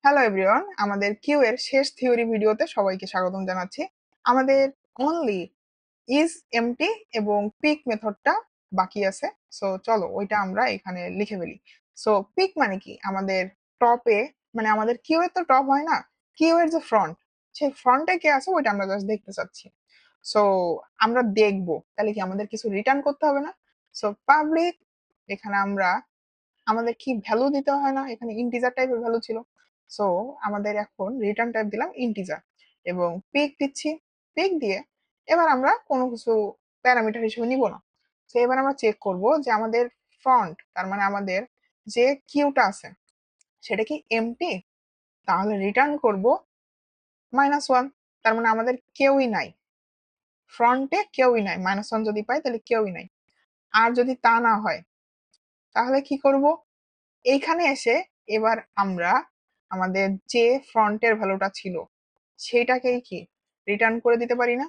Hello everyone, আমাদের Q এর শেষ থিওরি ভিডিওতে সবাইকে স্বাগতম জানাচ্ছি। আমাদের অনলি ইজ এমটি এবং পিক মেথডটা বাকি আছে। সো চলো ওইটা আমরা এখানে লিখে ফেলি। সো পিক মানে কি? আমাদের টপে, মানে আমাদের কিউ এর তো টপ হয় না, কিউ এর যে ফ্রন্ট, সেই ফ্রন্টে কে আছে ওইটা আমরা জাস্ট দেখতে চাচ্ছি। সো আমরা দেখবো, তাহলে কি আমাদের কিছু রিটার্ন করতে হবে না? সো পাবলিক, এখানে আমরা আমাদের কি ভ্যালু দিতে হয় না, এখানে ইন্টিজার টাইপের ভ্যালু ছিল। সো আমাদের এখন রিটার্ন টাইপ দিলাম ইন্টিজার এবং পিক দিচ্ছি। পিক দিয়ে এবার আমরা কোনো কিছু প্যারামিটার হিসেবে নিব না। তো এবার আমরা চেক করব যে আমাদের ফ্রন্ট, তার মানে আমাদের যে কিউটা আছে সেটা কি এমটি। তাহলে রিটার্ন করব -1, তার মানে আমাদের কেউই নাই, ফ্রন্টে কেউই নাই। -1 যদি পাই তাহলে কেউই নাই। আর যদি তা না হয় তাহলে কি করব? এইখানে এসে এবার আমরা আমাদের যে ফ্রন্টের ভ্যালুটা ছিল সেটাকেই কি রিটার্ন করে দিতে পারি না?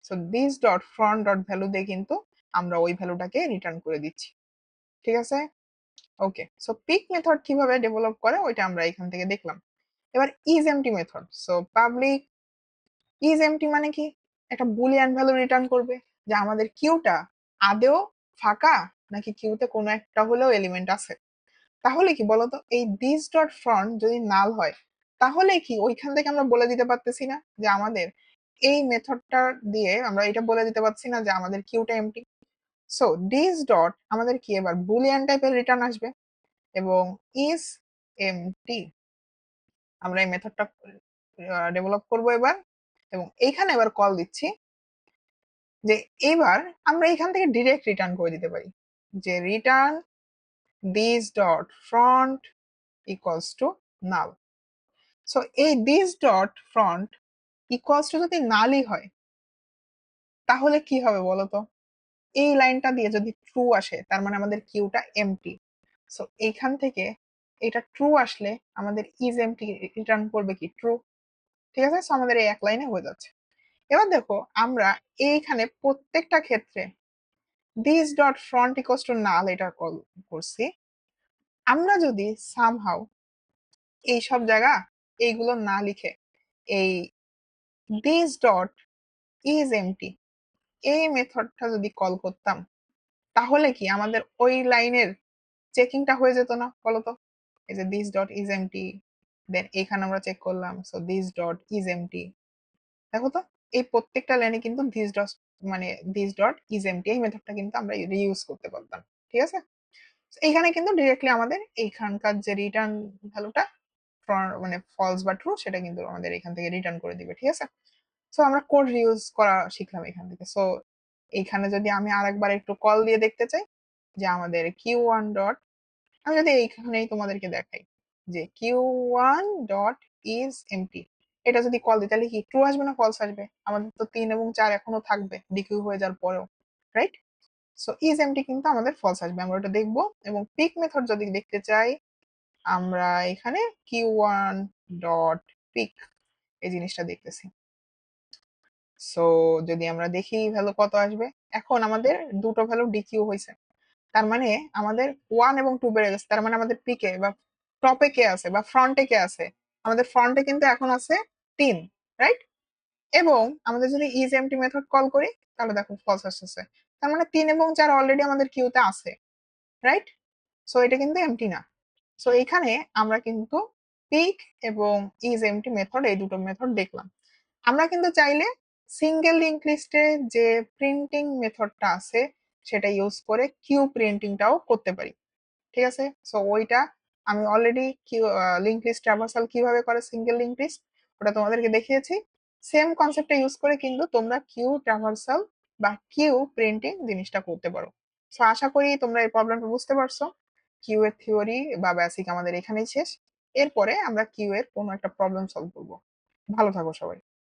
So this dot front dot value দিয়ে কিন্তু আমরা ওই ভ্যালুটাকে রিটার্ন করে দিচ্ছি। ঠিক আছে? ওকে, সো পিক মেথড কিভাবে ডেভেলপ করে ওইটা আমরা এখান থেকে দেখলাম। এবার is empty method. So public is empty মানে কি? একটা বুলিয়ান ভ্যালু রিটার্ন করবে যে আমাদের কিউটা আদেও ফাঁকা নাকি কিউতে কোনো একটা হলেও এলিমেন্ট আছে। তাহলে কি বলতো, এই দিস ডট ফ্রন্ট যদি নাল হয় তাহলে কি ওইখান থেকে আমরা বলে দিতে পারতেছি না যে আমাদের এই মেথডটা দিয়ে আমরা এটা বলে দিতে পারছি না যে আমাদের কিউটা এমটি? সো দিস ডট আমাদের কি এবার বুলিয়ান টাইপের রিটার্ন আসবে এবং ইজ এমটি আমরা এই মেথডটা ডেভেলপ করব এবার, এবং এইখানে এবার কল দিচ্ছি যে এবার আমরা এখান থেকে ডিরেক্ট রিটার্ন করে দিতে পারি যে return this dot front equals to null. So এই this dot front equals to যদি নালই হয় তাহলে কি হবে বলতো? এই লাইনটা দিয়ে যদি ট্রু আসে তার মানে আমাদের কিউটা এমটি। সো এইখান থেকে এটা ট্রু আসলে আমাদের ইজ এমটি রিটার্ন করবে কি ট্রু। ঠিক আছে, সো আমাদের এই এক লাইনে হয়ে যাচ্ছে। এবার দেখো আমরা এইখানে প্রত্যেকটা ক্ষেত্রে this dot front equals to নাল এটা কল করছি। আমরা যদি সামহাউ এই সব জায়গা এইগুলো না লিখে এই দিস ডট ইজ এমটি এই মেথডটা যদি কল করতাম তাহলে কি আমাদের ওই লাইনের চেকিংটা হয়ে যেত না বলতো? এই যে দিস ডট ইজ এমটি, দেন এখানে আমরা চেক করলাম, so this dot is MT. দেখো তো, এই প্রত্যেকটা লাইনে কিন্তু দিস ডট, মানে দিস ডট ইজ এমটি এই মেথডটা কিন্তু আমরা রিইউজ করতে পারতাম। ঠিক আছে, So এইখানে কিন্তু ডিরেক্টলি আমাদের এইখানকার যে রিটার্ন ভ্যালুটা মানে ফলস বা ট্রু সেটা কিন্তু আমাদের এখান থেকে রিটার্ন করে দিবে। ঠিক আছে, সো আমরা কোড রিউজ করা শিখলাম এখান থেকে। সো এইখানে যদি আমি আরেকবার একটু কল দিয়ে দেখতে চাই যে আমাদের কিউ ওয়ান ডট, আমি যদি এইখানেই তোমাদেরকে দেখাই যে Q one dot is empty, এটা যদি কল দিই তাহলে কি ট্রু আসবে না ফলস আসবে? আমাদের তো 3 এবং 4 এখনো থাকবে ডিকিউ হয়ে যাওয়ার পরেও, রাইট? সো ইজ এমটি কিন্তু আমাদের ফলস আসবে, আমরা ওটা দেখবো। এবং পিক মেথড যদি দেখতে চাই আমরা এখানে কিউ ওয়ান ডট পিক এই জিনিসটা দেখতেছি। সো যদি আমরা দেখি ভ্যালু কত আসবে, এখন আমাদের দুটো ভ্যালু ডিকিউ হয়েছে, তার মানে আমাদের 1 এবং 2 বেড়ে গেছে। তার মানে আমাদের পিকে বা টপে কে আছে বা ফ্রন্টে কে আছে? আমাদের ফ্রন্টে কিন্তু এখন আছে 3, রাইট? এবং আমাদের যদি ইজ এমটি মেথড কল করি তাহলে দেখো ফলস আসতেছে। তার মানে 3 এবং 4 অলরেডি আমাদের কিউতে আছে, রাইট? সো এটা কিন্তু এমটি না। সো এখানে আমরা কিন্তু পিক এবং ইজ এমটি মেথড এই দুটো মেথড দেখলাম। আমরা কিন্তু চাইলে সিঙ্গেল লিংক লিস্টে যে প্রিন্টিং মেথডটা আছে সেটা ইউজ করে কিউ প্রিন্টিংটাও করতে পারি। ঠিক আছে, সো ওইটা আমি already Q link list traversal কিভাবে করে সিঙ্গেল লিংক লিস্ট ওটা তোমাদেরকে দেখিয়েছি। সেম কনসেপ্টটা ইউজ করে কিন্তু তোমরা কিউ ট্রাভার্সাল বা কিউ প্রিন্টিং জিনিসটা করতে পারো। সো আশা করি তোমরা এই প্রবলেমটা বুঝতে পারছো। কিউ এর থিওরি বা বেসিক আমাদের এখানেই শেষ। এরপরে আমরা কিউ এর কোনো একটা প্রবলেম সলভ করবো। ভালো থাকো সবাই।